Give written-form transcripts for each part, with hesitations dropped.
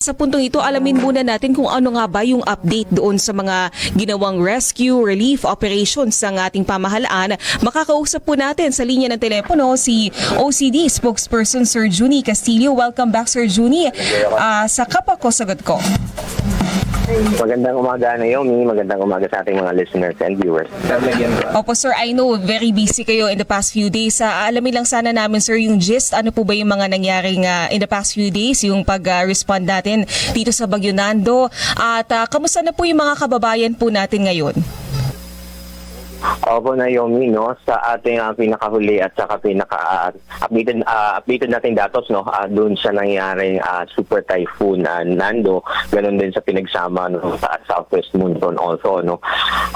Sa puntong ito, alamin muna natin kung ano nga ba yung update doon sa mga ginawang rescue relief operations ng ating pamahalaan. Makakausap po natin sa linya ng telepono si OCD spokesperson Sir Juni Castillo. Welcome back, Sir Juni, sa Kapa Ko Sagot Ko. Magandang umaga, Naomi. Magandang umaga sa ating mga listeners and viewers. Opo, sir, I know very busy kayo in the past few days. Alamin lang sana namin, sir, yung gist. Ano po ba yung mga nangyaring in the past few days, yung pag-respond natin dito sa Bagyo Nando? At kamusta na po yung mga kababayan po natin ngayon? Opo, Naomi, no, sa ating pinakahuli at saka updated nating datos, no, doon sa nangyaring super typhoon Nando, ganun din sa pinagsama no, sa southwest monsoon also, no.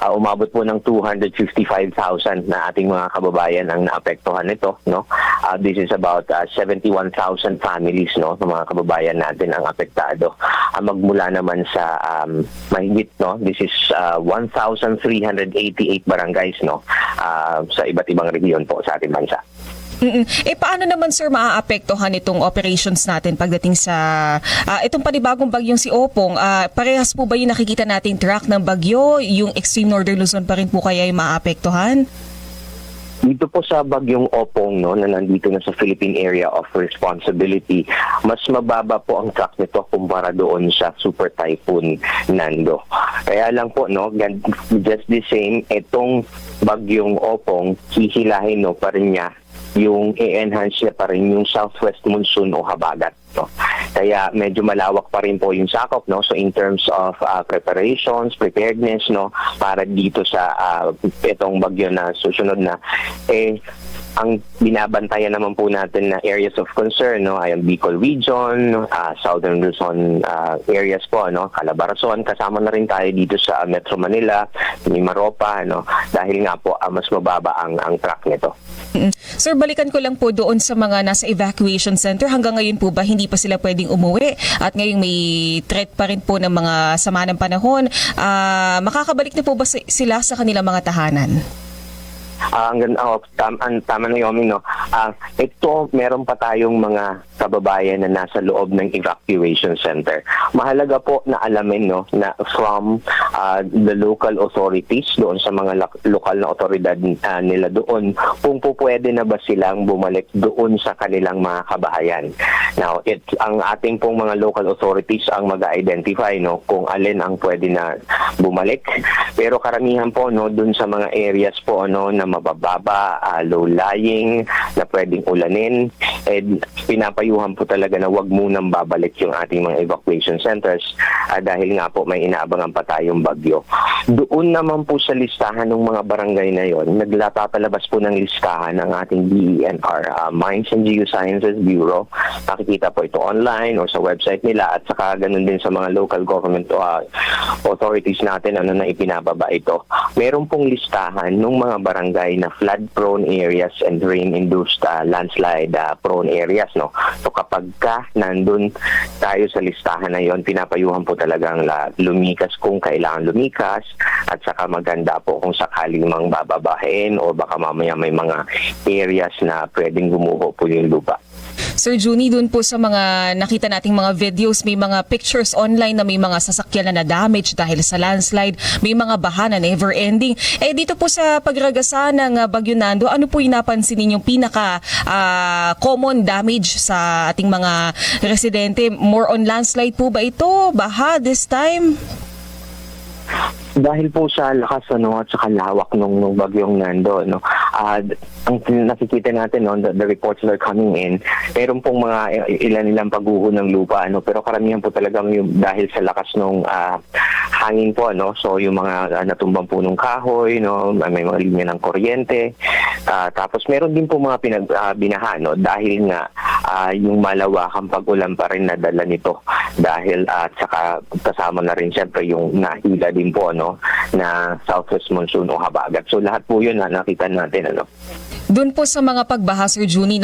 Umabot po ng 255,000 na ating mga kababayan ang naapektuhan nito, no. This is about 71,000 families, no, ng mga kababayan natin ang apektado. Magmula naman sa mahigit, no, this is 1,388 barangays, no, sa iba't ibang regiyon po sa ating bansa. Paano naman, sir, maaapektuhan itong operations natin pagdating sa itong panibagong bagyong si Opong? Parehas po ba yung nakikita nating track ng bagyo? Yung extreme northern Luzon pa rin po kaya yung maaapektuhan? Dito po sa bagyong Opong, no, na nandito na sa Philippine Area of Responsibility, mas mababa po ang track nito kumpara doon sa Super Typhoon Nando. Kaya lang po, no, just the same, itong bagyong Opong, hihilahin, no, pa rin niya yung i-enhance niya pa rin yung southwest monsoon o habagat, no. Kaya medyo malawak pa rin po yung sakop, no. So in terms of preparations, preparedness, no, para dito sa itong bagyo na susunod na, ang binabantayan naman po natin na areas of concern, no, ay ang Bicol region, Southern Luzon areas po, no, Calabarzon, kasama na rin tayo dito sa Metro Manila, Mimaropa, no, dahil nga po mas mababa ang track nito. Sir, balikan ko lang po doon sa mga nasa evacuation center. Hanggang ngayon po ba hindi pa sila pwedeng umuwi? At ngayon may threat pa rin po ng mga sama ng panahon. Makakabalik na po ba sila sa kanilang mga tahanan? Tama na Yomi, no. Ito, meron pa tayong mga kababayan na nasa loob ng evacuation center. Mahalaga po na alamin, no, na from the local authorities, doon sa mga lokal na otoridad nila doon, kung po pwede na ba silang bumalik doon sa kanilang mga kabahayan. Now, ang ating pong mga local authorities ang mag-identify, no, kung alin ang pwede na bumalik. Pero karamihan po, no, doon sa mga areas po, no, na mabababa, low-lying, na pwedeng ulanin, pinapayuhan po talaga na wag munang babalik yung ating mga evacuation centers dahil nga po may inaabangan pa tayong bagyo. Doon naman po sa listahan ng mga barangay na yon, nagpapalabas po ng listahan ng ating DENR, Mines and Geosciences Bureau. Nakikita po ito online o sa website nila at saka ganun din sa mga local government authorities natin ano na ipinababa ito. Meron pong listahan ng mga barangay na flood-prone areas and rain-induced landslide prone areas, no. So kapag nandun tayo sa listahan na yon, pinapayuhan po talagang lumikas kung kailangan lumikas at saka maganda po kung sakaling mang bababahin o baka mamaya may mga areas na pwedeng gumuho po yung lupa. Sir Juni, dun po sa mga nakita nating mga videos, may mga pictures online na may mga sasakyan na na-damage dahil sa landslide, may mga baha na never-ending. Dito po sa pagragasa ng Bagyo Nando, ano po yung napansin ninyong pinaka-common damage sa ating mga residente? More on landslide po ba ito? Baha this time? Dahil po sa lakas at saka lawak ng bagyong Nando, no, ang nakikita natin, no, the reports that are coming in, meron pong mga ilan pagguho ng lupa, no, pero karamihan po talagang yung dahil sa lakas ng hangin po, no, so yung mga natumbang punong kahoy, no, may mga linya ng kuryente, tapos meron din po mga binaha, no, dahil nga yung malawakang pag-ulan pa rin nadala nito dahil at saka kasama na rin siyempre yung nahila din po, no, na southwest monsoon o habagat. So lahat po yun nakita natin, ano. Doon po sa mga pagbaha, Sir Juni,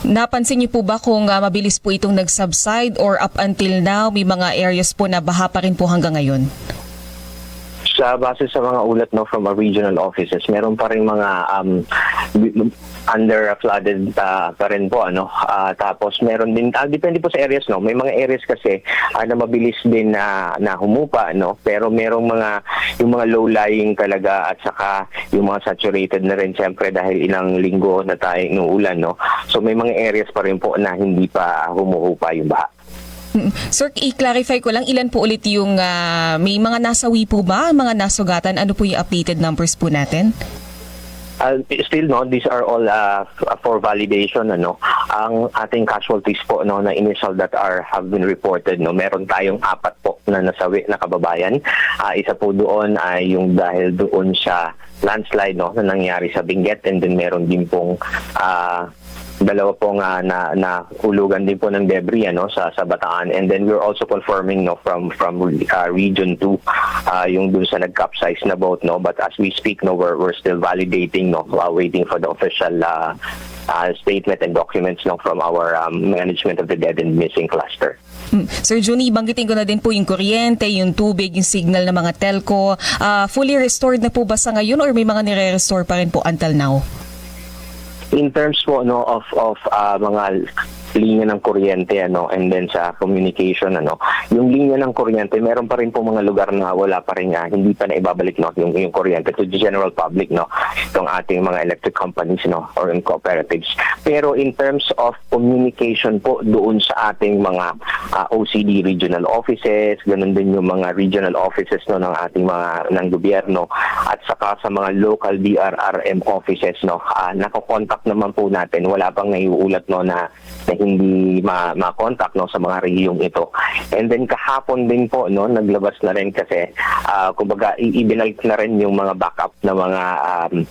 napansin niyo po ba kung mabilis po itong nag-subside or up until now may mga areas po na baha pa rin po hanggang ngayon? sa base sa mga ulat no from our regional offices, meron pa rin mga under flooded pa rin po tapos meron din depende po sa areas no. May mga areas kasi na mabilis din na humupa no, pero merong yung mga low lying talaga at saka yung mga saturated na rin siyempre dahil ilang linggo na tayo ng ulan no. So may mga areas pa rin po na hindi pa humuhupa yung baha. Sir, i-clarify ko lang, ilan po ulit yung may mga nasawi po ba, mga nasugatan? Ano po yung updated numbers po natin? Still no, these are all for validation Ang ating casualties po no na initial that have been reported no, meron tayong 4 po na nasawi na kababayan. Isa po doon ay yung dahil doon sa landslide no na nangyari sa Benguet, and then meron din pong dalawa pong na hulugan din po ng debris sa Bataan, and then we're also confirming no from region 2 yung dun sa nag-capsize na boat no, but as we speak no we're still validating no, waiting for the official statement and documents no from our management of the dead and missing cluster. Sir Juni, banggitin ko na din po yung kuryente, yung tubig, yung signal ng mga telco. Fully restored na po ba sa ngayon or may mga nire-restore pa rin po until now? In terms po no of mga linya ng kuryente and then sa communication yung linya ng kuryente, meron pa rin po mga lugar na wala pa rin hindi pa na ibabalik no yung kuryente to the general public no, itong ating mga electric companies no or in cooperatives. Pero in terms of communication po doon sa ating mga OCD regional offices, ganun din yung mga regional offices no ng ating mga ng gobyerno at saka sa mga local DRRM offices no, nako-contact naman po natin, wala pang naiuulat no na hindi ma-contact no sa mga rehiyong ito. And then kahapon din po no naglabas na rin kasi kumbaga ibinalik na rin yung mga backup na mga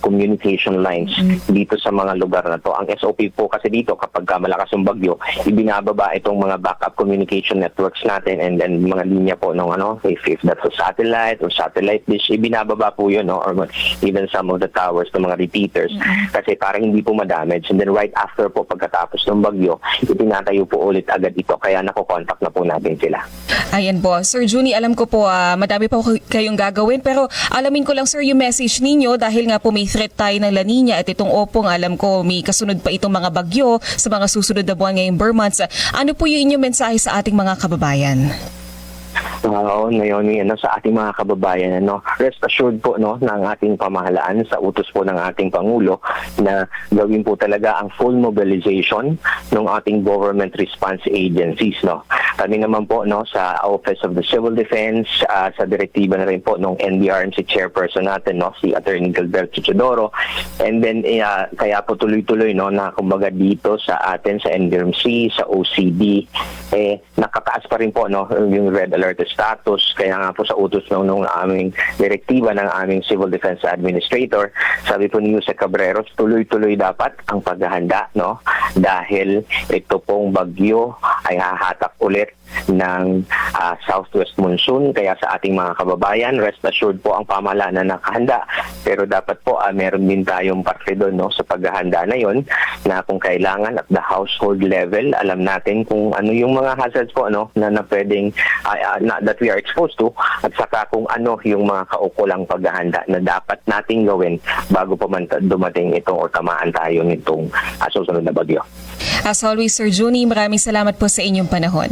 communication lines dito sa mga lugar na to. Ang SOP po kasi dito kapag malakas yung bagyo, ibinababa itong mga backup communication networks natin, and then mga linya po ng if that's a satellite or satellite dish, ibinababa po yun no, or even some of the towers ng mga repeaters kasi para hindi po ma-damage. And then right after po pagkatapos ng bagyo, itinatayo po ulit agad ito, kaya nako-contact na po natin sila. Ayan po. Sir Juni, alam ko po madami pa kayong gagawin, pero alamin ko lang sir yung message ninyo dahil nga po may threat tayo ng La Nina at itong Opong, alam ko may kasunod pa itong mga bagyo sa mga susunod na buwan ngayong months. Ano po yung inyong mensahe sa ating mga kababayan? Ngayon sa ating mga kababayan rest assured po no ng ating pamahalaan sa utos po ng ating Pangulo na gawin po talaga ang full mobilization ng ating government response agencies no. Kami naman po no sa Office of the Civil Defense, sa direktiba na rin po ng NDRMC chairperson natin no si Attorney Gilberto Chodoro, and then kaya po tuloy-tuloy no na kumbaga dito sa atin sa NDRMC, sa OCD nakataas pa rin po no yung red alert status, kaya nga po sa utos ng aming direktiba ng aming Civil Defense Administrator, sabi po ni Jose Cabreros, tuloy-tuloy dapat ang paghahanda no dahil ito pong bagyo ay hahatak ulit ng southwest monsoon, kaya sa ating mga kababayan rest assured po ang pamahalaan na nakahanda, pero dapat po meron din tayong parte doon no sa paghahanda na yon na kung kailangan at the household level alam natin kung ano yung mga hazards po no na pwedeng that we are exposed to, at saka kung ano yung mga kaukulang paghahanda na dapat nating gawin bago pa man dumating itong o tamaan tayo nitong susunod na bagyo. As always, Sir Juni, maraming salamat po sa inyong panahon.